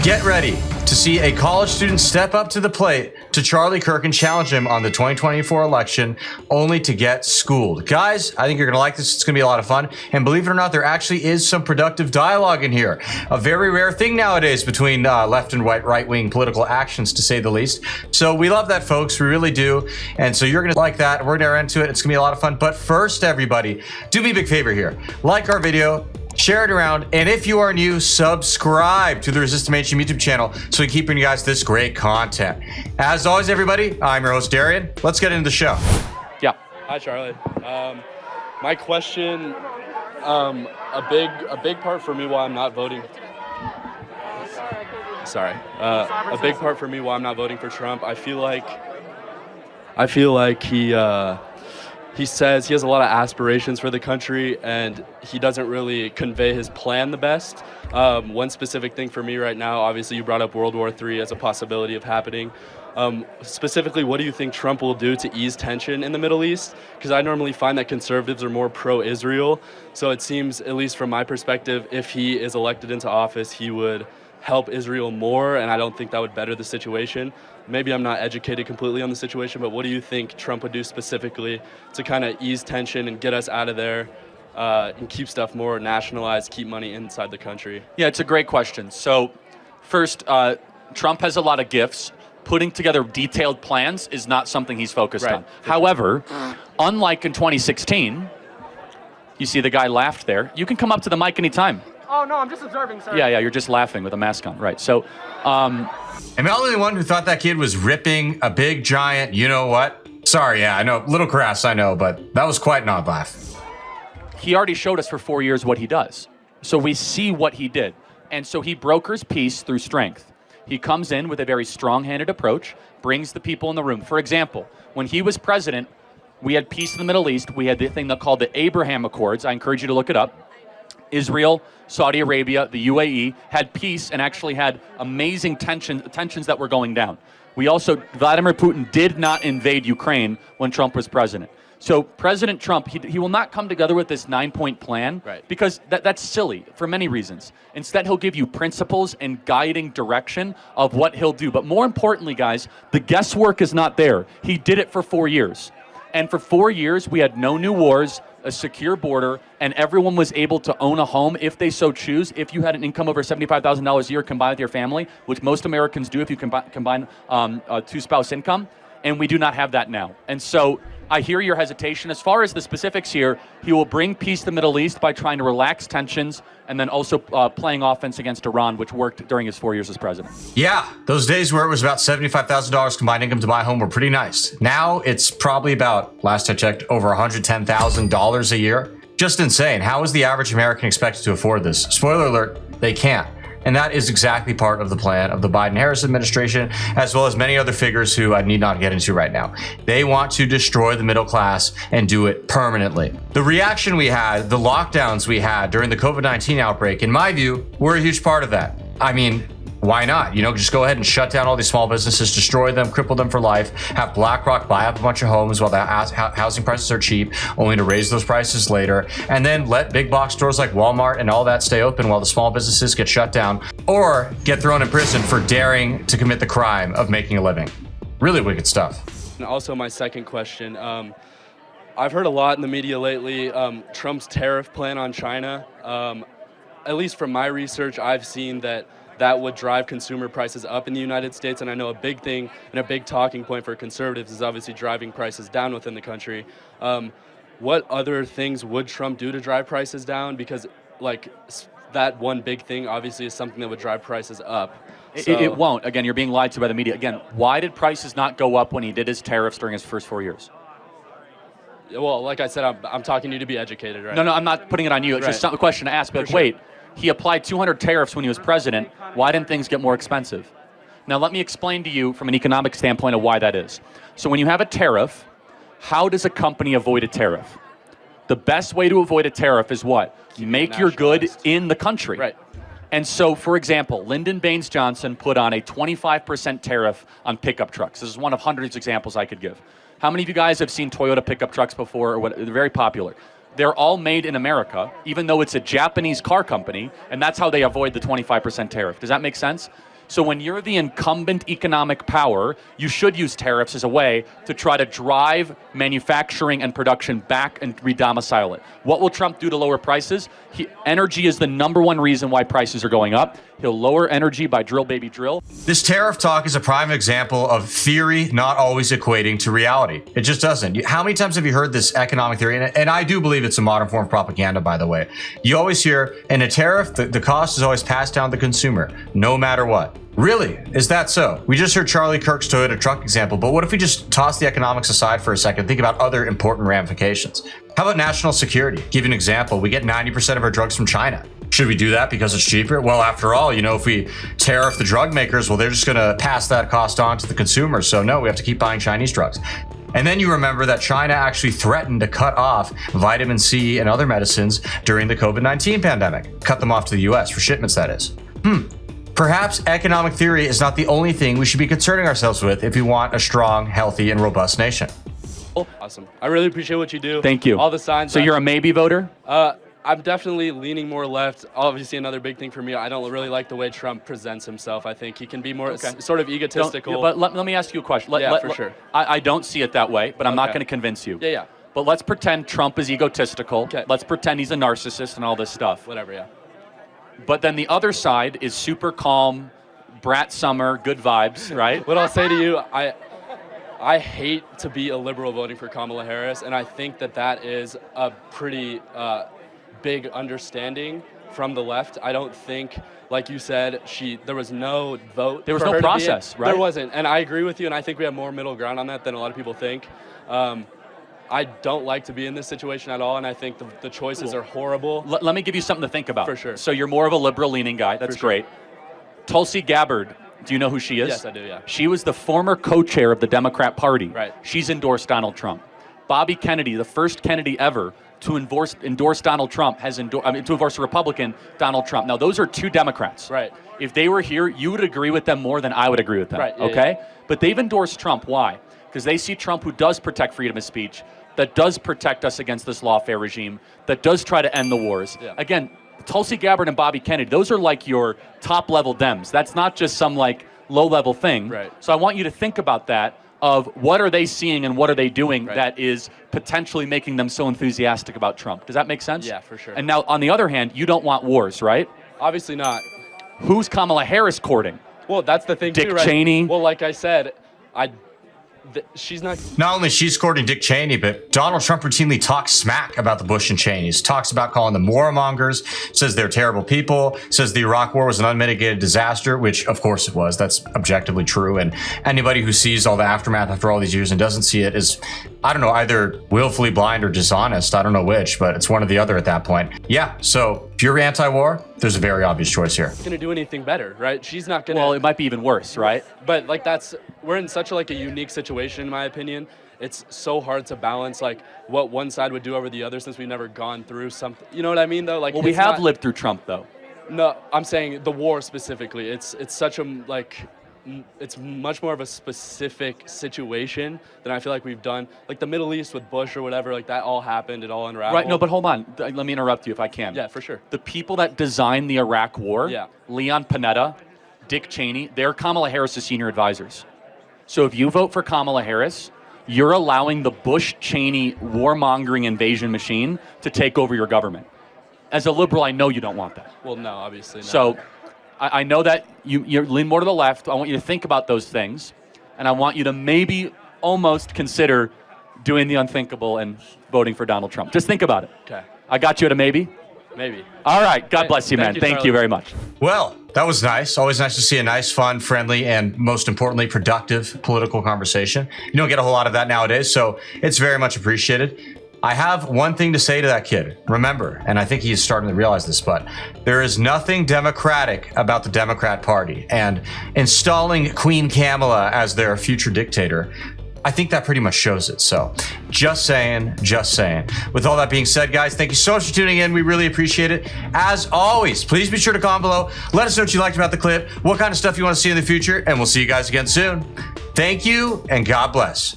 Get ready to see a college student step up to the plate to Charlie Kirk and challenge him on the 2024 election, only to get schooled. Guys, I think you're going to like this. It's going to be a lot of fun. And believe it or not, there actually is some productive dialogue in here. A very rare thing nowadays between left and right-wing political actions, to say the least. So we love that, folks. We really do. And so you're going to like that. We're going to get into it. It's going to be a lot of fun. But first, everybody, do me a big favor here. Like our video. Share it around, and if you are new, subscribe to the Resist Mainstream YouTube channel so we keep bringing you guys this great content. As always, everybody, I'm your host, Darian. Let's get into the show. Yeah. Hi, Charlie. My question, a big part for me why I'm not voting. Sorry. A big part for me why I'm not voting for Trump. I feel like he says he has a lot of aspirations for the country, and he doesn't really convey his plan the best. One specific thing for me right now, obviously you brought up World War III as a possibility of happening. Specifically, what do you think Trump will do to ease tension in the Middle East? Because I normally find that conservatives are more pro-Israel. So it seems, at least from my perspective, if he is elected into office, he would help Israel more, and I don't think that would better the situation. Maybe I'm not educated completely on the situation, but what do you think Trump would do specifically to kind of ease tension and get us out of there and keep stuff more nationalized, keep money inside the country? Yeah, it's a great question. So first, Trump has a lot of gifts. Putting together detailed plans is not something he's focused on. However, unlike in 2016, you see the guy laughed there. You can come up to the mic anytime. Oh, no, I'm just observing, sir. Yeah, you're just laughing with a mask on, right. So, Am I the only one who thought that kid was ripping a big, giant, you know what? Sorry, yeah, I know, little crass, I know, but that was quite an odd laugh. he already showed us for 4 years what he does. So we see what he did. And so he brokers peace through strength. He comes in with a very strong-handed approach, brings the people in the room. For example, when he was president, we had peace in the Middle East. We had the thing called the Abraham Accords. I encourage you to look it up. Israel, Saudi Arabia, the UAE had peace and actually had amazing tensions that were going down. We also, Vladimir Putin did not invade Ukraine when Trump was president. So President Trump, he will not come together with this 9-point plan, right, because that's silly for many reasons. Instead, he'll give you principles and guiding direction of what he'll do. But more importantly, guys, the guesswork is not there. He did it for 4 years. And for 4 years, we had no new wars, a secure border, and everyone was able to own a home if they so choose. If you had an income over $75,000 a year combined with your family, which most Americans do if you combine a two-spouse income, and we do not have that now. And so I hear your hesitation. As far as the specifics here, he will bring peace to the Middle East by trying to relax tensions and then also playing offense against Iran, which worked during his 4 years as president. Yeah, those days where it was about $75,000 combined income to buy a home were pretty nice. Now it's probably about, last I checked, over $110,000 a year. Just insane. How is the average American expected to afford this? Spoiler alert, they can't. And that is exactly part of the plan of the Biden-Harris administration, as well as many other figures who I need not get into right now. They want to destroy the middle class and do it permanently. The reaction we had, the lockdowns we had during the COVID-19 outbreak, in my view, were a huge part of that. I mean, why not? You know, just go ahead and shut down all these small businesses, destroy them, cripple them for life, have BlackRock buy up a bunch of homes while the housing prices are cheap, only to raise those prices later, and then let big box stores like Walmart and all that stay open while the small businesses get shut down, or get thrown in prison for daring to commit the crime of making a living. Really wicked stuff. And also my second question, I've heard a lot in the media lately, Trump's tariff plan on China. At least from my research, I've seen that would drive consumer prices up in the United States. And I know a big thing and a big talking point for conservatives is obviously driving prices down within the country. What other things would Trump do to drive prices down? Because like that one big thing obviously is something that would drive prices up. It won't. Again, you're being lied to by the media. Again, why did prices not go up when he did his tariffs during his first 4 years? Well, like I said, I'm talking to you to be educated, right? No, I'm not putting it on you. It's just a question to ask. But wait, he applied 200 tariffs when he was president. Why didn't things get more expensive? Now, let me explain to you from an economic standpoint of why that is. So when you have a tariff, how does a company avoid a tariff? The best way to avoid a tariff is what? Make your good in the country. Right. And so, for example, Lyndon Baines Johnson put on a 25% tariff on pickup trucks. This is one of hundreds of examples I could give. How many of you guys have seen Toyota pickup trucks before? Or what? They're very popular. They're all made in America, even though it's a Japanese car company, and that's how they avoid the 25% tariff. Does that make sense? So when you're the incumbent economic power, you should use tariffs as a way to try to drive manufacturing and production back and re-domicile it. What will Trump do to lower prices? Energy is the #1 reason why prices are going up. He'll lower energy by drill, baby, drill. This tariff talk is a prime example of theory not always equating to reality. It just doesn't. How many times have you heard this economic theory? And I do believe it's a modern form of propaganda, by the way. You always hear, in a tariff, the cost is always passed down to the consumer, no matter what. Really? Is that so? We just heard Charlie Kirk's Toyota truck example, but what if we just toss the economics aside for a second, think about other important ramifications? How about national security? Give you an example. We get 90% of our drugs from China. Should we do that because it's cheaper? Well, after all, if we tariff the drug makers, well, they're just going to pass that cost on to the consumer. So no, we have to keep buying Chinese drugs. And then you remember that China actually threatened to cut off vitamin C and other medicines during the COVID-19 pandemic. Cut them off to the US for shipments, that is. Perhaps economic theory is not the only thing we should be concerning ourselves with if we want a strong, healthy, and robust nation. Awesome. I really appreciate what you do. Thank you. All the signs. So you're a maybe voter? I'm definitely leaning more left. Obviously, another big thing for me, I don't really like the way Trump presents himself. I think he can be more sort of egotistical. But let me ask you a question. For sure. I don't see it that way, but I'm not going to convince you. Yeah. But let's pretend Trump is egotistical. Okay. Let's pretend he's a narcissist and all this stuff. Whatever, yeah. But then the other side is super calm, brat summer, good vibes, right? What I'll say to you, I hate to be a liberal voting for Kamala Harris, and I think that is a pretty big understanding from the left. I don't think, like you said, there was no vote. There was no process, right? There wasn't, and I agree with you, and I think we have more middle ground on that than a lot of people think. I don't like to be in this situation at all, and I think the choices are horrible. Let me give you something to think about. For sure. So you're more of a liberal-leaning guy. That's great. Tulsi Gabbard, do you know who she is? Yes, I do, yeah. She was the former co-chair of the Democrat Party. Right. She's endorsed Donald Trump. Bobby Kennedy, the first Kennedy ever to endorse Donald Trump, to endorse a Republican, Donald Trump. Now, those are two Democrats. Right. If they were here, you would agree with them more than I would agree with them. Right. Okay? Yeah. But they've endorsed Trump. Why? Because they see Trump, who does protect freedom of speech, that does protect us against this lawfare regime, that does try to end the wars. Yeah. Again, Tulsi Gabbard and Bobby Kennedy, those are like your top-level Dems. That's not just some low-level thing. Right. So I want you to think about that, of what are they seeing and what are they doing that is potentially making them so enthusiastic about Trump. Does that make sense? Yeah, for sure. And now, on the other hand, you don't want wars, right? Obviously not. Who's Kamala Harris courting? Well, that's the thing Dick too, right? Cheney? Well, like I said, she's not. Not only she's courting Dick Cheney, but Donald Trump routinely talks smack about the Bush and Cheneys, talks about calling them warmongers, says they're terrible people, says the Iraq war was an unmitigated disaster, which of course it was. That's objectively true. And anybody who sees all the aftermath after all these years and doesn't see it is, I don't know, either willfully blind or dishonest. I don't know which, but it's one or the other at that point. Yeah, so if you're anti-war, there's a very obvious choice here. Going to do anything better, right? She's not going to. Well, it might be even worse, right? But we're in such a unique situation, in my opinion. It's so hard to balance what one side would do over the other, since we've never gone through something. You know what I mean, though? Well, we have lived through Trump, though. No, I'm saying the war specifically. It's such a it's much more of a specific situation than I feel like we've done. Like the Middle East with Bush or whatever, that all happened, it all unraveled. Right, no, but hold on. Let me interrupt you if I can. Yeah, for sure. The people that designed the Iraq war, Leon Panetta, Dick Cheney, they're Kamala Harris' senior advisors. So if you vote for Kamala Harris, you're allowing the Bush-Cheney warmongering invasion machine to take over your government. As a liberal, I know you don't want that. Well, no, obviously not. So I know that you lean more to the left. I want you to think about those things, and I want you to maybe almost consider doing the unthinkable and voting for Donald Trump. Just think about it. Okay. I got you at a maybe? Maybe. All right. God bless you, man. Thank you very much. Well, that was nice. Always nice to see a nice, fun, friendly, and most importantly, productive political conversation. You don't get a whole lot of that nowadays, so it's very much appreciated. I have one thing to say to that kid. Remember, and I think he is starting to realize this, but there is nothing democratic about the Democrat Party. And installing Queen Kamala as their future dictator, I think that pretty much shows it. So just saying, just saying. With all that being said, guys, thank you so much for tuning in. We really appreciate it. As always, please be sure to comment below. Let us know what you liked about the clip, what kind of stuff you want to see in the future, and we'll see you guys again soon. Thank you, and God bless.